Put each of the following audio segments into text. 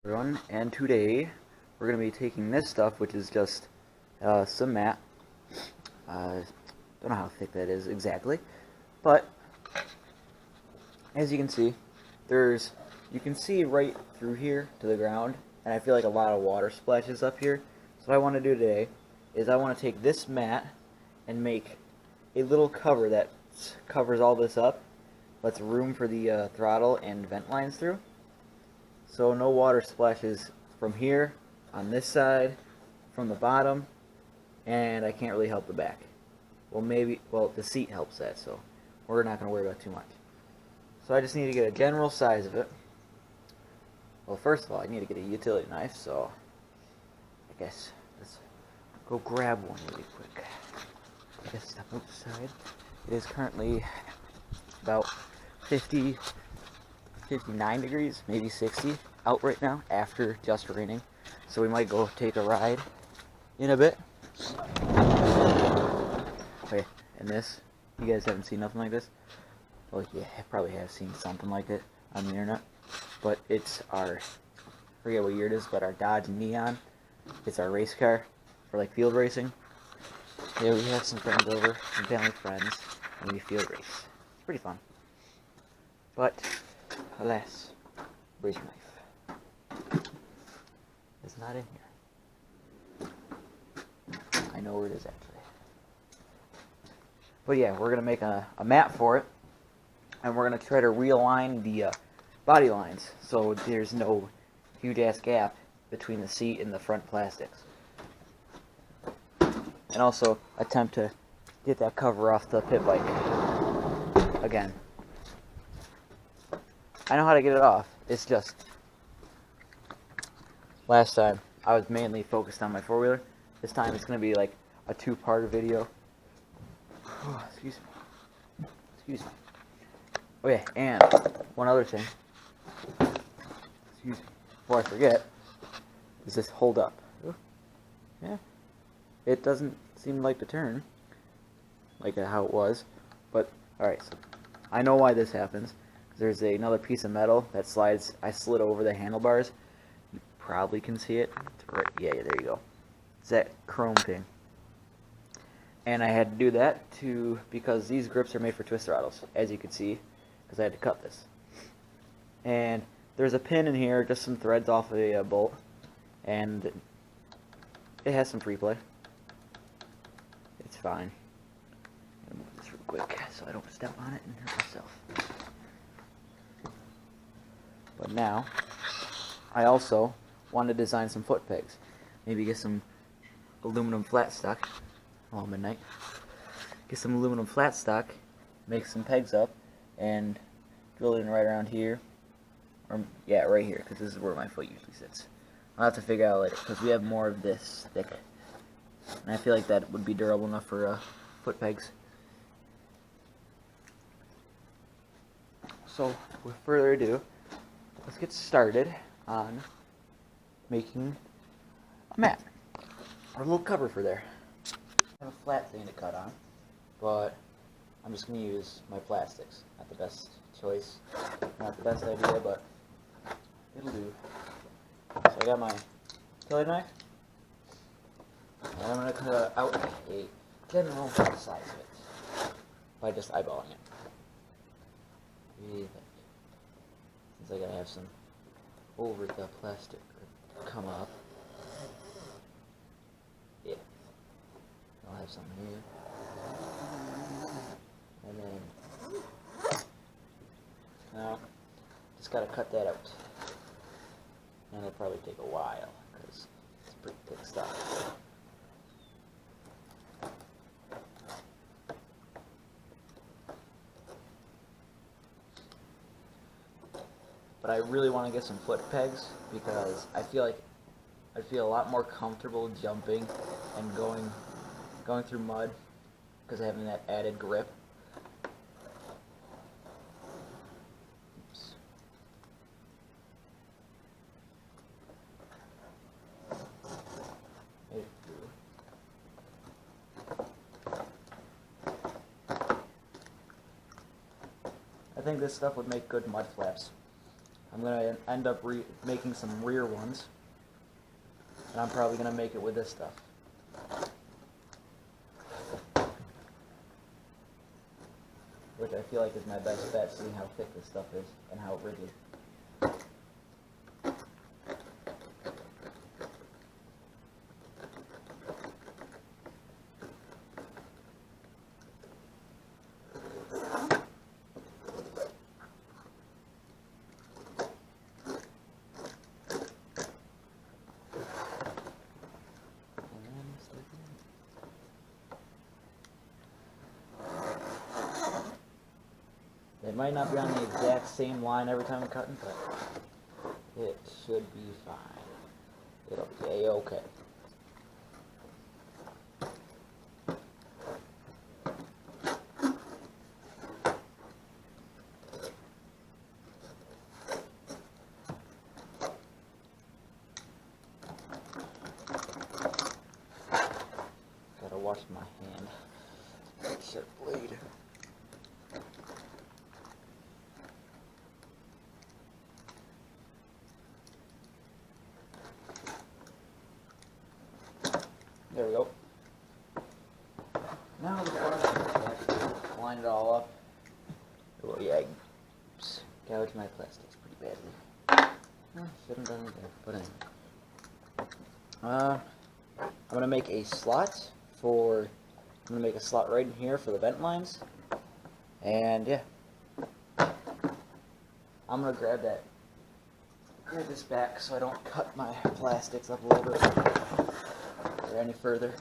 Everyone, and today we're going to be taking this stuff, which is just some mat. Don't know how thick that is exactly, but as you can see, you can see right through here to the ground, and I feel like a lot of water splashes up here. So what I want to do today is I want to take this mat and make a little cover that covers all this up, lets room for the throttle and vent lines through. So no water splashes from here, on this side, from the bottom, and I can't really help the back. Well, the seat helps that, so we're not going to worry about too much. So I just need to get a general size of it. Well, first of all, I need to get a utility knife, so I guess let's go grab one really quick. I guess step outside. It is currently about 59 degrees, maybe 60 out right now after just raining. So we might go take a ride in a bit. Okay, and this, you guys haven't seen nothing like this? Well, yeah, I probably have seen something like it on the internet. But it's our, I forget what year it is, but our Dodge Neon. It's our race car for like field racing. Yeah, we have some friends over, some family friends, and we field race. It's pretty fun. But alas, where's your knife? It's not in here. I know where it is actually. But yeah, we're going to make a mat for it. And we're going to try to realign the body lines so there's no huge ass gap between the seat and the front plastics. And also attempt to get that cover off the pit bike again. I know how to get it off. It's just last time I was mainly focused on my four-wheeler. This time it's going to be like a two-part video. Oh, excuse me. Excuse me. Oh yeah, and one other thing. Excuse me. Before I forget, is this hold up? Ooh. Yeah. It doesn't seem like to turn like how it was, but alright, so I know why this happens. There's another piece of metal that slides. I slid over the handlebars. You probably can see it. It's right, yeah, there you go. It's that chrome thing. And I had to do that because these grips are made for twist throttles, as you can see, because I had to cut this. And there's a pin in here, just some threads off a bolt, and it has some free play. It's fine. I'm gonna move this real quick so I don't step on it and hurt myself. But now, I also want to design some foot pegs. Maybe get some aluminum flat stock. Oh, midnight. Get some aluminum flat stock, make some pegs up, and drill it in right around here. Or, yeah, right here, because this is where my foot usually sits. I'll have to figure out later, because we have more of this thick. And I feel like that would be durable enough for foot pegs. So, with further ado, let's get started on making a mat, or a little cover for there. I have a flat thing to cut on, but I'm just going to use my plastics. Not the best choice, not the best idea, but it'll do. So I got my utility knife, and I'm going to cut out a general size of it by just eyeballing it. Really thick. Since I gotta have some over the plastic come up. Yeah. I'll have some here. And then now just gotta cut that out. And it'll probably take a while because it's pretty thick stuff. But I really want to get some foot pegs because I feel like I'd feel a lot more comfortable jumping and going through mud because of having that added grip. Oops. I think this stuff would make good mud flaps. I'm going to end up making some rear ones. And I'm probably going to make it with this stuff. Which I feel like is my best bet, seeing how thick this stuff is and how rigid. It might not be on the exact same line every time I'm cutting, but it should be fine. It'll be a-okay. Gotta wash my hand. Sharp blade. There we go. Now the plastic, line it all up. Oh yeah, gouged my plastics pretty badly. Shouldn't have done it there, but anyway. I'm gonna make a slot right in here for the vent lines, and yeah, I'm gonna grab this back so I don't cut my plastics up a little bit or any further.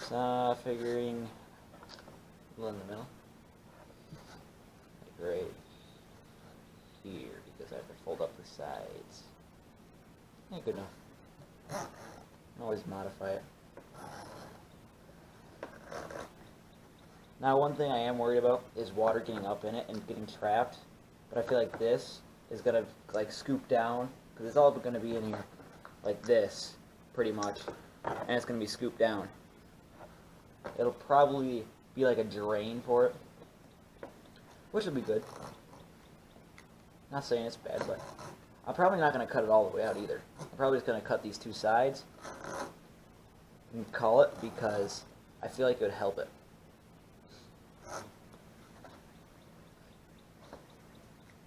So figuring a little in the middle, like right here, because I have to fold up the sides. Yeah, good enough. You can always modify it. Now, one thing I am worried about is water getting up in it and getting trapped, but I feel like this is gonna like scoop down, because it's all gonna be in here like this, pretty much, and it's gonna be scooped down. It'll probably be like a drain for it, which will be good. Not saying it's bad, but I'm probably not gonna cut it all the way out either. I'm probably just gonna cut these two sides and call it, because I feel like it would help it.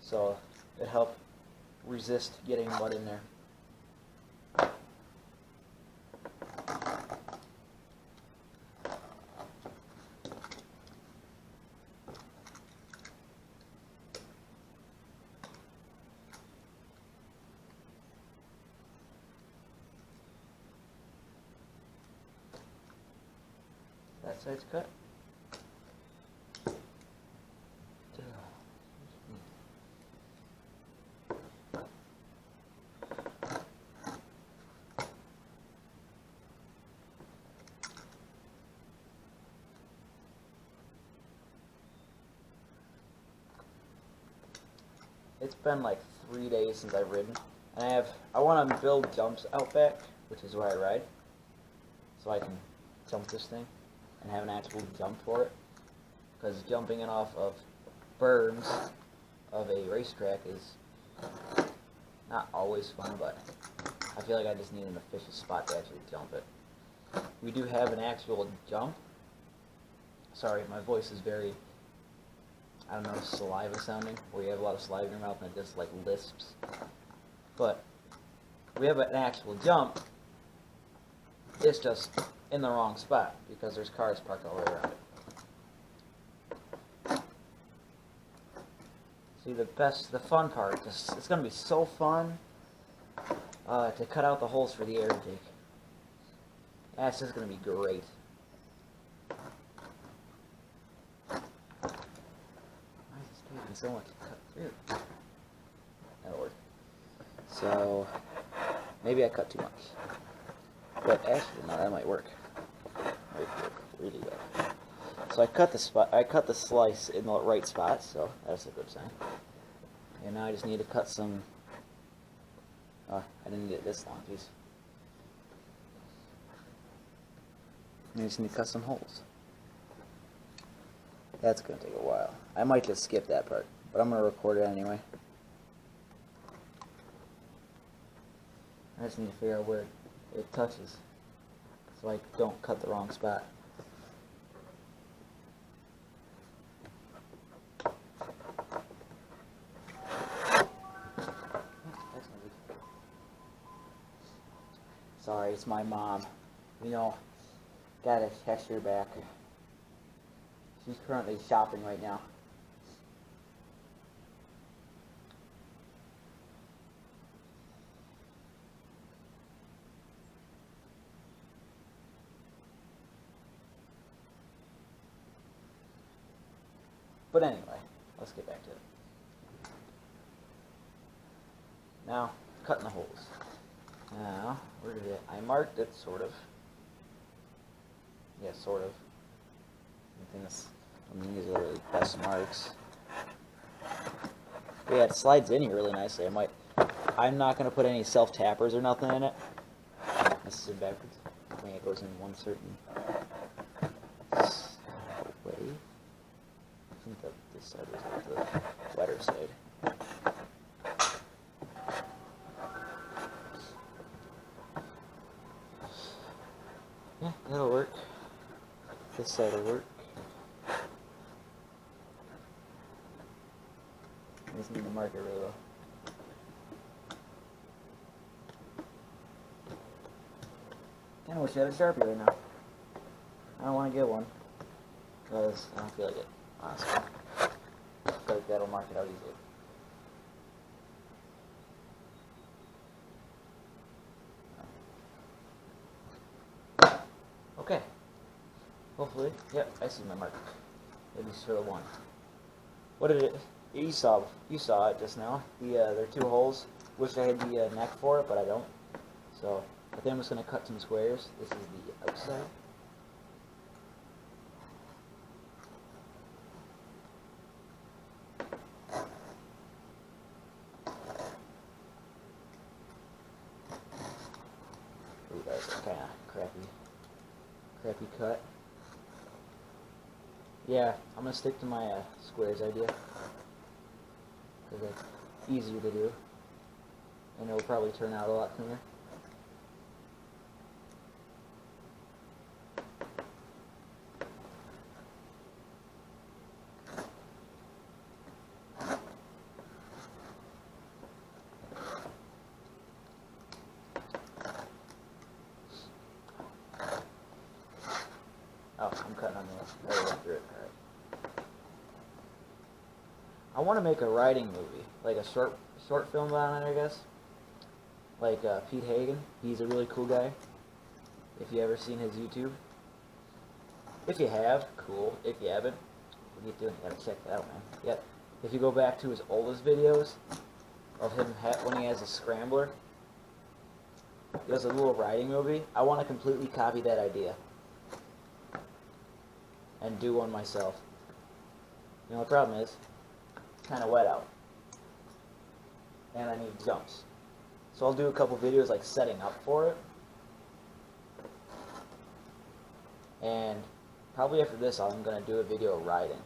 So it helped resist getting mud in there. That side's cut. It's been like 3 days since I've ridden, and I want to build jumps out back, which is where I ride, so I can jump this thing and have an actual jump for it, because jumping it off of berms of a racetrack is not always fun, but I feel like I just need an official spot to actually jump it. We do have an actual jump. Sorry, my voice is very, I don't know, saliva sounding, where you have a lot of saliva in your mouth and it just like lisps. But we have an actual jump. It's just in the wrong spot because there's cars parked all the way around it. See, the fun part, it's going to be so fun to cut out the holes for the air jig. That's just going to be great. So much to cut through. That'll work. So maybe I cut too much, but actually no, that might work. Might work really well. So I cut the slice in the right spot, so that's a good sign. And now I just need to cut some. Oh, I didn't get this long, geez. I just need to cut some holes. That's going to take a while. I might just skip that part, but I'm going to record it anyway. I just need to figure out where it touches, so I don't cut the wrong spot. Sorry, it's my mom. You know, gotta text her back. She's currently shopping right now. But anyway, let's get back to it. Now, cutting the holes. Now, where did it? I marked it, sort of. Yeah, sort of. I mean, these are the best marks. But yeah, it slides in here really nicely. I'm not going to put any self-tappers or nothing in it. This is in backwards. I think it goes in one certain way. I think that this side was like the wetter side. Yeah, that'll work. This side will work. I just need to mark it really well. I wish I had a Sharpie right now. I don't want to get one, because I don't feel like it, honestly. I feel like that'll mark it out easily. Okay. Hopefully. Yep, I see my mark. At least for the one. What did it... You saw it just now. There are two holes. Wish I had the neck for it, but I don't. So, I think I'm just going to cut some squares. This is the outside. Ooh, that's kind of crappy cut. Yeah, I'm going to stick to my squares idea, because it's easier to do, and it'll probably turn out a lot cleaner. Oh, I'm cutting on the other way through it. Alright. I want to make a writing movie, like a short film on it, I guess. Like Pete Hagen. He's a really cool guy. If you ever seen his YouTube. If you have, cool. If you haven't, what are you doing? You gotta check that out, man. Yep. If you go back to his oldest videos of him when he has a scrambler, he does a little writing movie. I want to completely copy that idea and do one myself. You know, the problem is, it's kind of wet out, and I need jumps. So I'll do a couple videos like setting up for it, and probably after this I'm going to do a video of riding.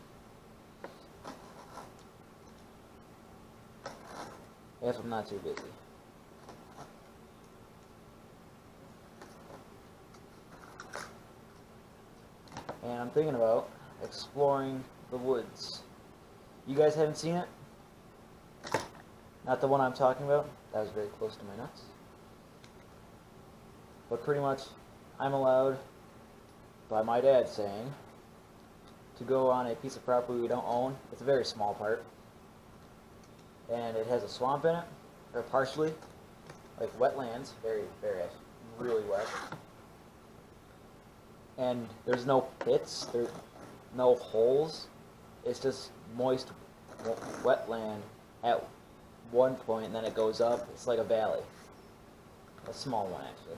If I'm not too busy. And I'm thinking about exploring the woods. You guys haven't seen it? Not the one I'm talking about. That was very close to my nuts. But pretty much, I'm allowed, by my dad saying, to go on a piece of property we don't own. It's a very small part. And it has a swamp in it, or partially, like wetlands, really wet. And there's no pits, there's no holes. It's just moist wetland at one point, and then it goes up. It's like a valley, a small one actually.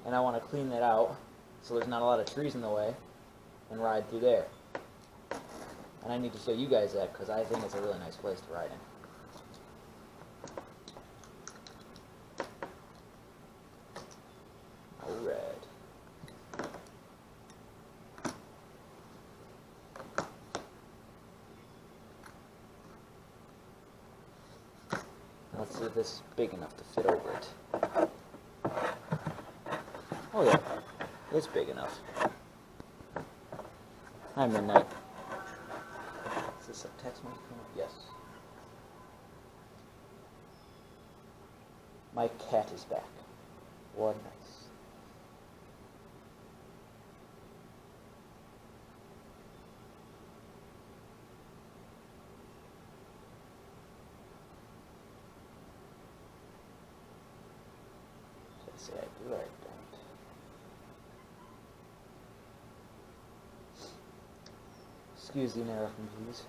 And I want to clean that out so there's not a lot of trees in the way, and ride through there. And I need to show you guys that because I think it's a really nice place to ride in. Alright. Let's see if this is big enough to fit over it. Oh yeah, it's big enough. Hi, Midnight. Is this a text message? Yes. My cat is back. What nice. Should I say I do or I don't? Excuse the interruption, please.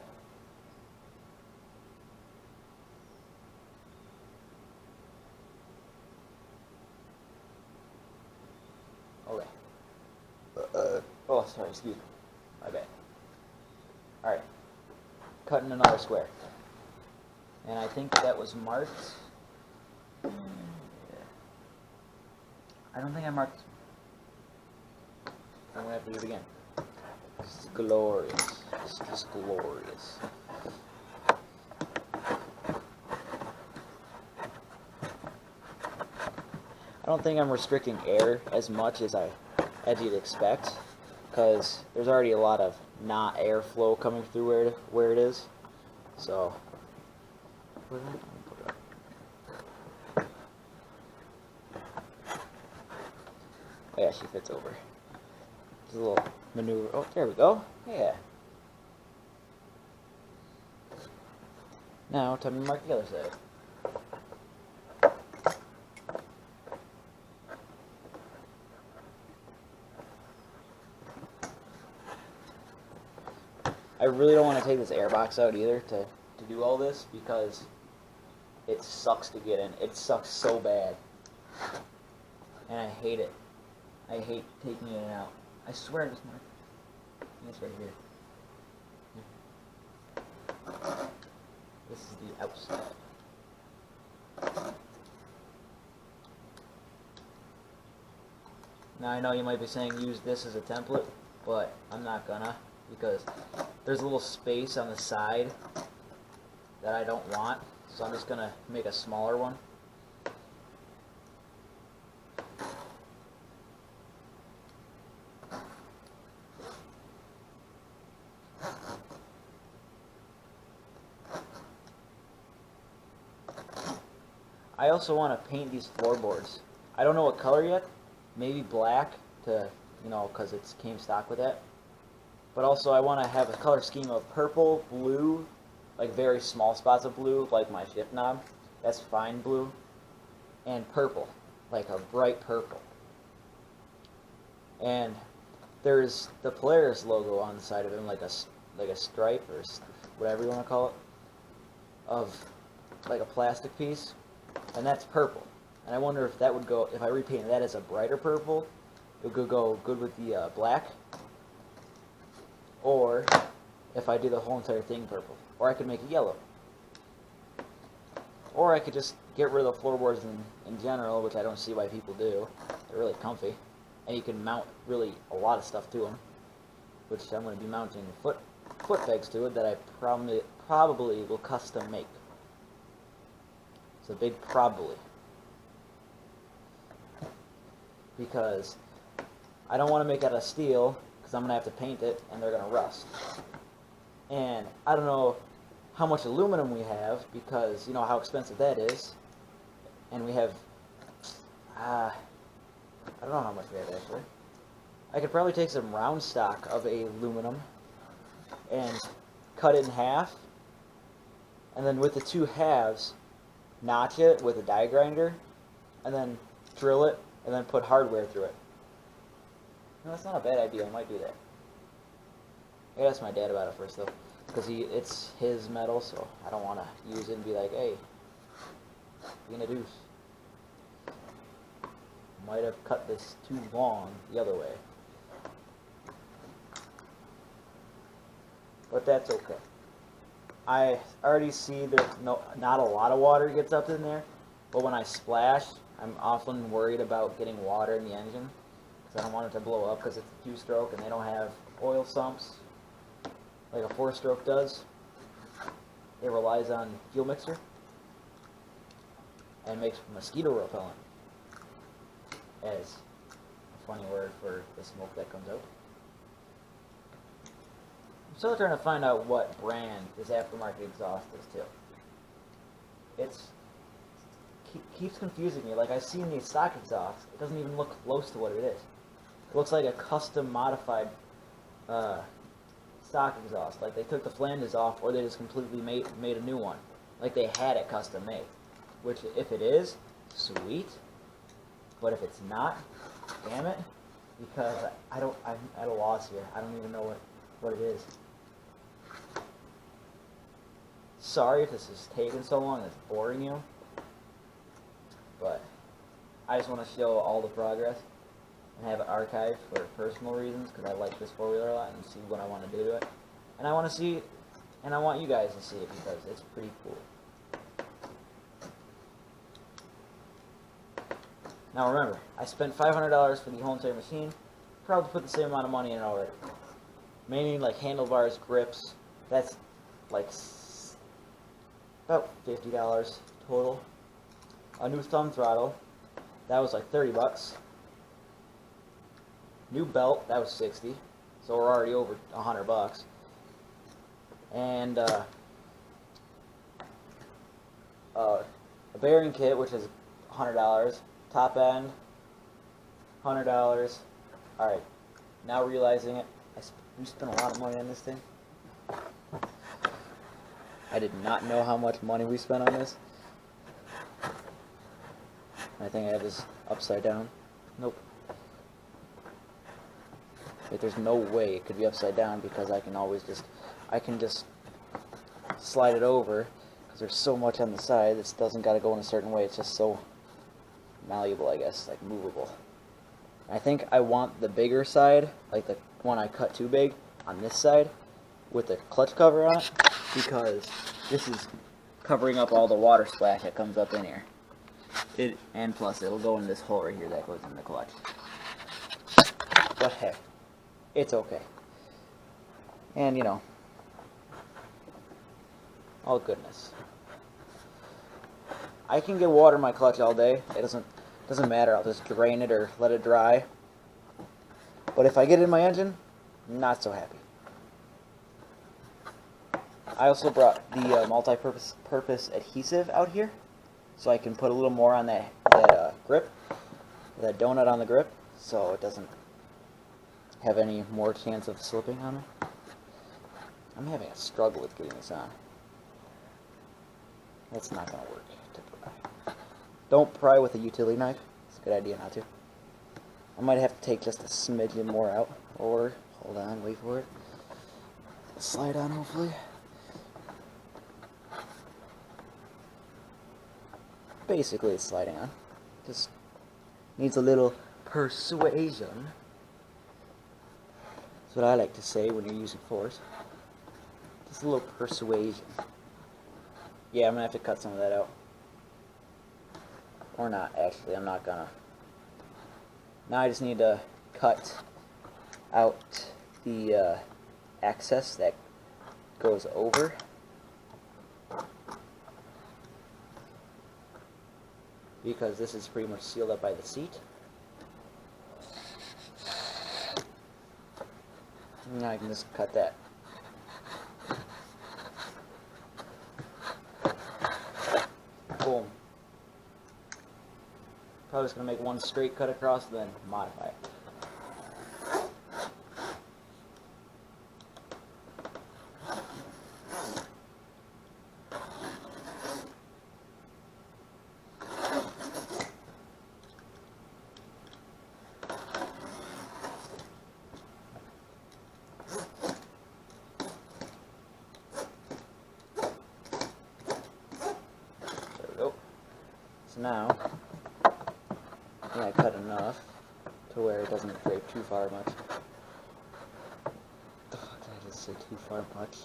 Okay. Oh, sorry, excuse me. My bad. Alright. Cutting another square. And I think that was marked. Yeah. I don't think I marked. I'm gonna have to do it again. This is glorious. This is glorious. I don't think I'm restricting air as much as you'd expect, because there's already a lot of not airflow coming through where it is. So, oh yeah, she fits over. Just a little maneuver. Oh, there we go. Yeah. Now, time to mark the other side. I really don't want to take this air box out either to do all this, because it sucks to get in. It sucks so bad. And I hate it. I hate taking it out. I swear it was marked. It's right here. This is the outside. Now I know you might be saying use this as a template, but I'm not gonna, because there's a little space on the side that I don't want, so I'm just gonna make a smaller one. I also want to paint these floorboards. I don't know what color yet. Maybe black to, because it came stock with that. But also I want to have a color scheme of purple, blue, like very small spots of blue, like my shift knob. That's fine blue. And purple, like a bright purple. And there's the Polaris logo on the side of him, like a stripe or whatever you want to call it, of like a plastic piece. And that's purple. And I wonder if that would go, if I repainted that as a brighter purple, it would go good with the black. Or if I do the whole entire thing purple. Or I could make it yellow. Or I could just get rid of the floorboards in general, which I don't see why people do. They're really comfy. And you can mount really a lot of stuff to them. Which I'm going to be mounting foot pegs to it that I probably will custom make. It's a big probably. Because I don't want to make it out of steel, because I'm going to have to paint it, and they're going to rust. And I don't know how much aluminum we have, because you know how expensive that is. And we have, I don't know how much we have actually. I could probably take some round stock of aluminum and cut it in half, and then with the two halves, notch it with a die grinder, and then drill it, and then put hardware through it. No, that's not a bad idea. I might do that. I gotta ask my dad about it first, though, because it's his metal, so I don't want to use it and be like, hey, being a deuce. Might have cut this too long the other way. But that's okay. I already see there's not a lot of water gets up in there, but when I splash, I'm often worried about getting water in the engine, because I don't want it to blow up, because it's a 2-stroke and they don't have oil sumps like a 4-stroke does. It relies on fuel mixer. and makes mosquito repellent, as a funny word for the smoke that comes out. I'm still trying to find out what brand this aftermarket exhaust is too. It's keeps confusing me. Like, I've seen these stock exhausts, it doesn't even look close to what it is. It looks like a custom modified stock exhaust. Like they took the flanges off, or they just completely made a new one. Like they had it custom made. Which, if it is, sweet. But if it's not, damn it, because I'm at a loss here. I don't even know what it is. Sorry if this is taking so long and it's boring you, but I just want to show all the progress and have it archived for personal reasons, because I like this four-wheeler a lot and see what I want to do to it. And I want to see, and I want you guys to see it because it's pretty cool. Now remember, I spent $500 for the whole entire machine. Probably put the same amount of money in it already. Mainly like handlebars, grips. That's like about $50 total. A new thumb throttle. That was like 30 bucks. New belt. That was 60. So we're already over 100 bucks. And a bearing kit, which is $100. Top end, $100. Alright, now realizing it, we spent a lot of money on this thing. I did not know how much money we spent on this. I think I have this upside down. Nope. Like, there's no way it could be upside down, because I can just slide it over, because there's so much on the side. This doesn't got to go in a certain way. It's just so malleable, I guess, like movable. I think I want the bigger side, like the one I cut too big, on this side with the clutch cover on it, because this is covering up all the water splash that comes up in here. And plus it'll go in this hole right here that goes in the clutch. But heck, it's okay. And you know, all goodness. I can get water in my clutch all day. It doesn't matter. I'll just drain it or let it dry. But if I get it in my engine, not so happy. I also brought the multi-purpose adhesive out here, so I can put a little more on that grip, that donut on the grip, so it doesn't have any more chance of slipping on me. I'm having a struggle with getting this on. That's not going to work. Don't pry with a utility knife. It's a good idea not to. I might have to take just a smidgen more out. Or, hold on, wait for it. Slide on, hopefully. Basically, it's sliding on. Just needs a little persuasion. That's what I like to say when you're using force. Just a little persuasion. Yeah, I'm going to have to cut some of that out. Or not, actually. I'm not gonna. Now I just need to cut out the excess that goes over. Because this is pretty much sealed up by the seat. Now I can just cut that. Boom. Probably just going to make one straight cut across, then modify it. There we go. So now, I cut enough to where it doesn't drape too far much. Did I just say too far much?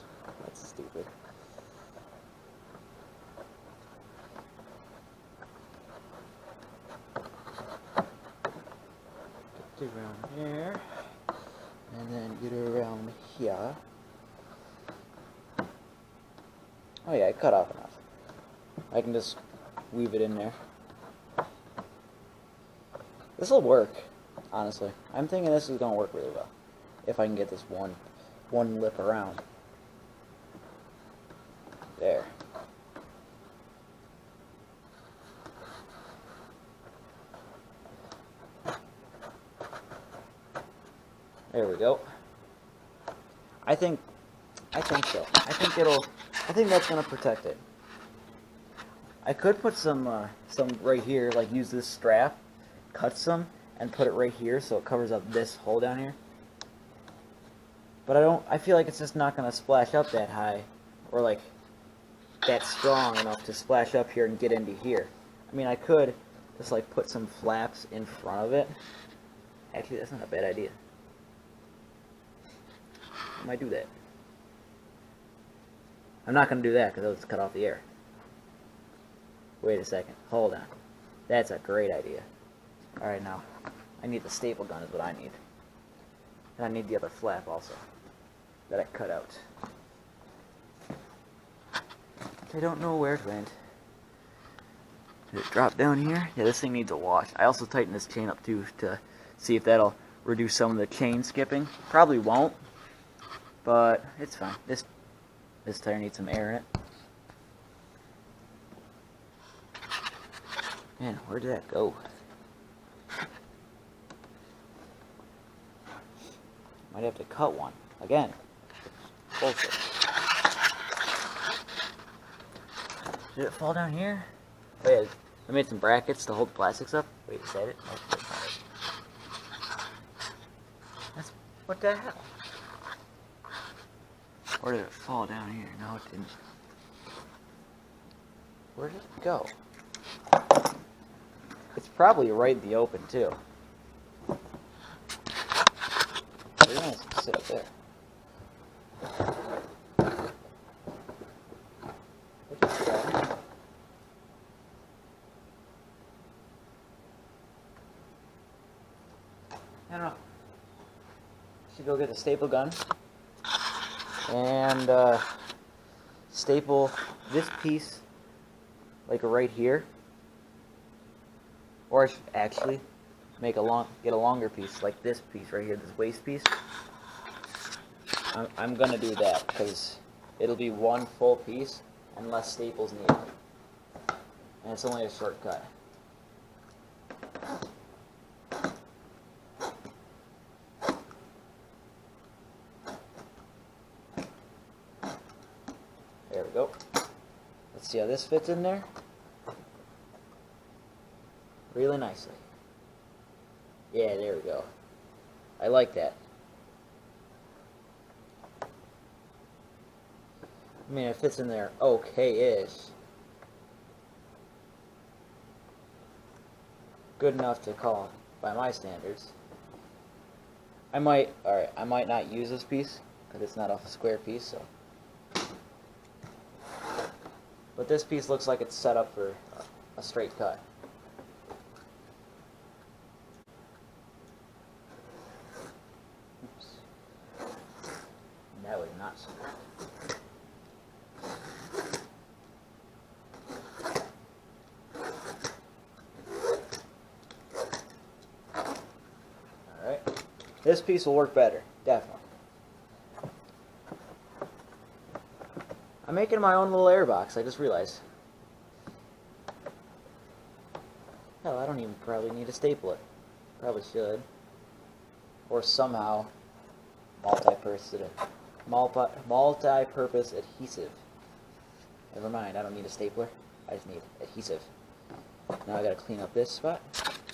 That's stupid. Get it around here, and then get it around here. Oh yeah, I cut off enough. I can just weave it in there. This will work, honestly. I'm thinking this is going to work really well. If I can get this one lip around. There. There we go. I think so. I think that's gonna protect it. I could put some right here, like use this strap, cut some, and put it right here so it covers up this hole down here. But I feel like it's just not gonna splash up that high, or like that strong enough to splash up here and get into here. I mean, I could just like put some flaps in front of it. Actually, that's not a bad idea. I might do that. I'm not going to do that because it'll just cut off the air. Wait a second. Hold on. That's a great idea. Alright, now, I need the staple gun is what I need. And I need the other flap also that I cut out. I don't know where it went. Did it drop down here? Yeah, this thing needs a wash. I also tightened this chain up too to see if that'll reduce some of the chain skipping. Probably won't, but it's fine. This tire needs some air in it. Man, where did that go? Might have to cut one. Again. Bullshit. Did it fall down here? Wait, I made some brackets to hold the plastics up. Wait, is that it? Nope, that's not it. That's, what the hell? Or did it fall down here? No, it didn't. Where did it go? It's probably right in the open, too. We're gonna sit up there. I don't know. Should go get the staple gun and staple this piece like right here, or I should actually get a longer piece like this piece right here, this waist piece. I'm gonna do that because it'll be one full piece and less staples needed, and it's only a shortcut. There we go. Let's see how this fits in there. Really nicely. Yeah, there we go. I like that. I mean, it fits in there okay-ish. Good enough to call by my standards. I might not use this piece because it's not a square piece, so. But this piece looks like it's set up for a straight cut. Oops. That was not so good. Alright. This piece will work better, definitely. I'm making my own little air box, I just realized. Hell, I don't even probably need to staple it. Probably should. Or somehow multi-purpose adhesive. Never mind, I don't need a stapler. I just need adhesive. Now I gotta clean up this spot.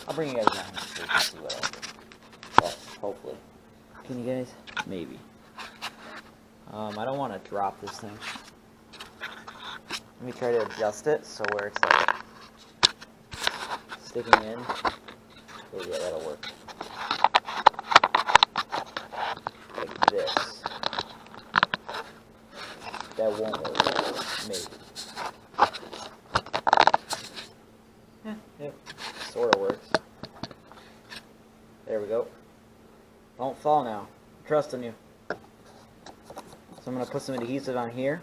I'll bring you guys down here so you can see what else. Well, hopefully. Can you guys? Maybe. I don't want to drop this thing. Let me try to adjust it so where it's like sticking in. Oh yeah, that'll work. Like this. That won't work. Maybe. Yeah, yep. Sort of works. There we go. Don't fall now. I'm trusting you. So I'm going to put some adhesive on here.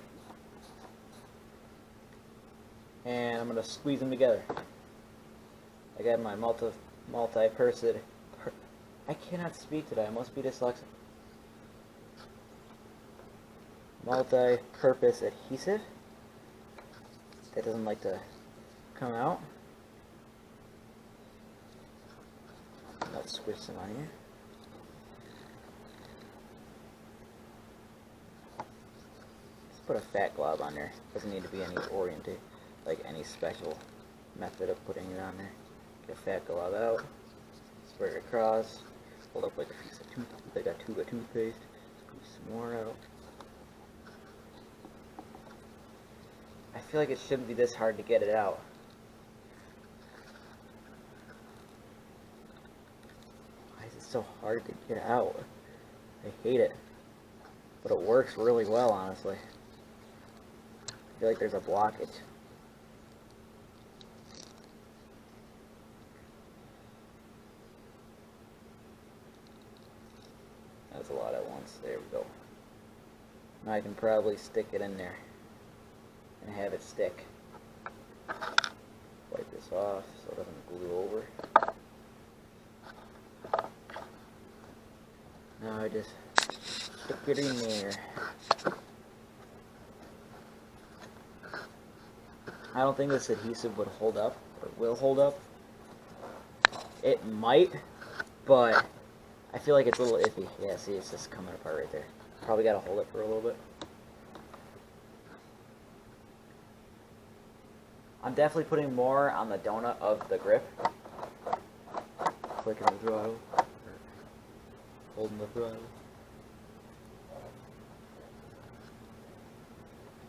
And I'm going to squeeze them together. I got my I cannot speak today. I must be dyslexic. Multi-purpose adhesive that doesn't like to come out. Let's squish some on here. Let's put a fat glob on there. Doesn't need to be any oriented, like any special method of putting it on there. Get a fat glob out, spread it across, hold up like a piece of toothpaste, squeeze some more out. I feel like it shouldn't be this hard to get it out. Why is it so hard to get out? I hate it. But it works really well, honestly. I feel like there's a blockage. That's a lot at once. There we go. Now I can probably stick it in there and have it stick. Wipe this off so it doesn't glue over. Now I just stick it in there. I don't think this adhesive would hold up, or will hold up. It might, but I feel like it's a little iffy. Yeah, see, it's just coming apart right there. Probably gotta hold it for a little bit. I'm definitely putting more on the donut of the grip. Clicking the throttle. Holding the throttle.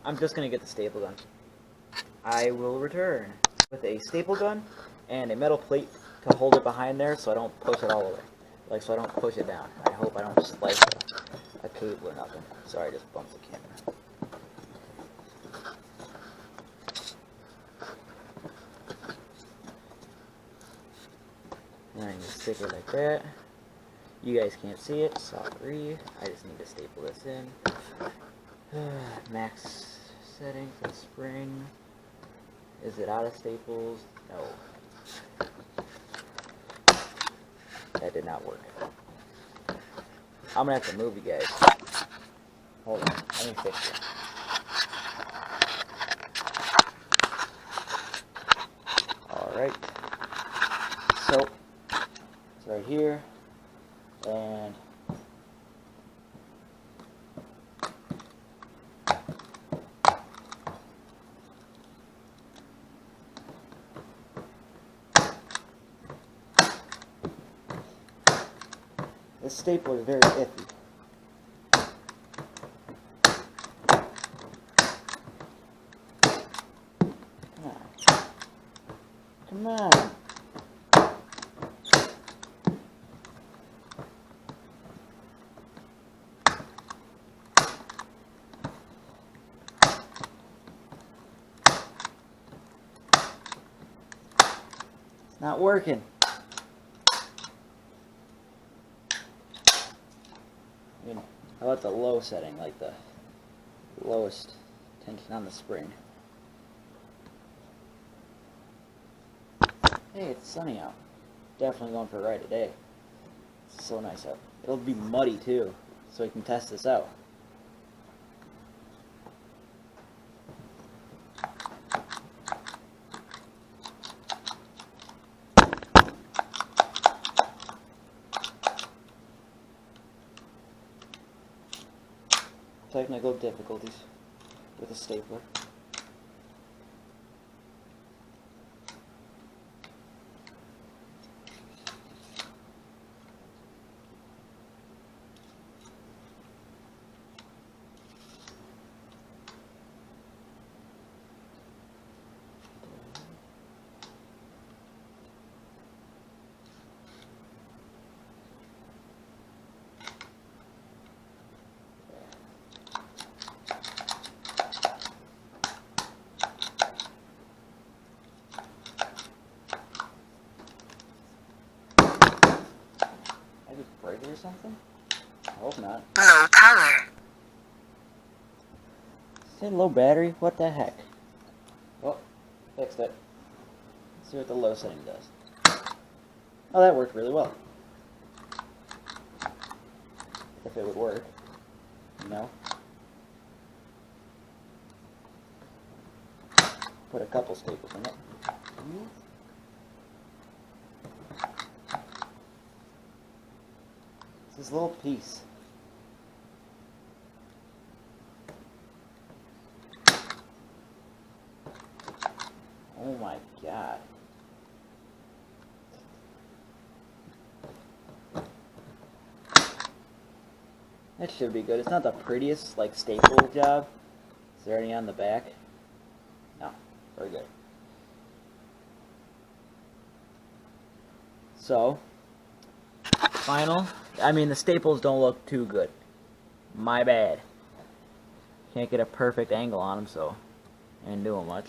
I'm just going to get the staple gun. I will return with a staple gun and a metal plate to hold it behind there so I don't push it all the way. Like, so I don't push it down. I hope I don't slice a cable or nothing. Sorry, I just bumped the camera. And I'm going to stick it like that. You guys can't see it, sorry. I just need to staple this in. Max setting for the spring. Is it out of staples? No. That did not work. I'm going to have to move you guys. Hold on, let me fix it. Alright. So, it's right here. And this stapler is very iffy. Come on. Not working. How about the low setting, like the lowest tension on the spring? Hey, it's sunny out. Definitely going for a ride today. It's so nice out. It'll be muddy too, so we can test this out. Technical difficulties with a stapler. Or something? I hope not. Low power. Say low battery? What the heck? Oh, fixed it. Let's see what the low setting does. Oh, that worked really well. If it would work, you know. Put a couple staples in it. It's this little piece. Oh my god. That should be good. It's not the prettiest, like, staple job. Is there any on the back? No. Very good. So, the staples don't look too good. My bad. Can't get a perfect angle on them, so I ain't doing much.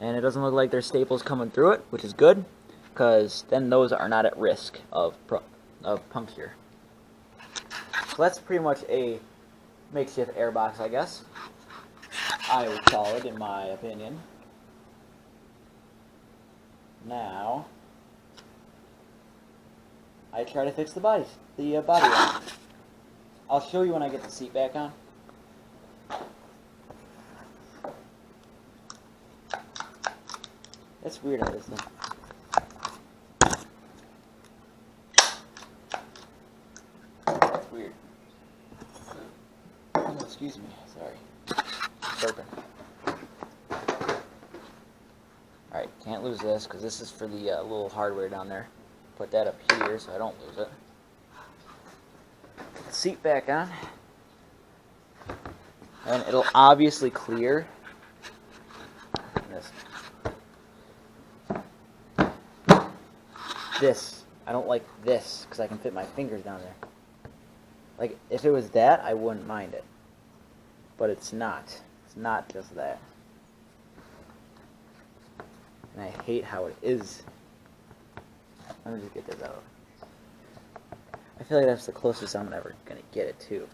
And it doesn't look like there's staples coming through it, which is good, because then those are not at risk of puncture. So that's pretty much a makeshift airbox, I guess. I would call it, in my opinion. Now, I try to fix the body on. I'll show you when I get the seat back on. That's weird, how this thing. That's weird. Oh, excuse me. Sorry. Burping. Alright, can't lose this, because this is for the little hardware down there. Put that up here so I don't lose it. Put the seat back on. And it'll obviously clear. This. I don't like this, because I can fit my fingers down there. Like, if it was that, I wouldn't mind it. But it's not. It's not just that. And I hate how it is. Let me just get this out. I feel like that's the closest I'm ever going to get it, too.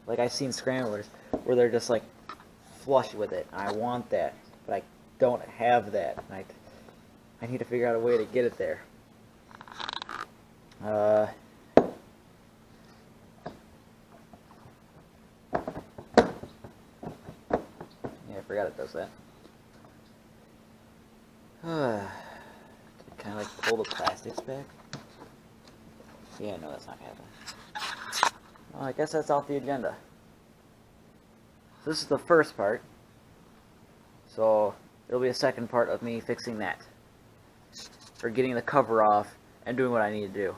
Like, I've seen scramblers where they're just, like, flush with it. I want that, but I don't have that. I need to figure out a way to get it there. Yeah, I forgot it does that. Kind of like pull the plastics back. Yeah, no, that's not gonna happen. Well, I guess that's off the agenda. So this is the first part. So there'll be a second part of me fixing that. Or getting the cover off and doing what I need to do.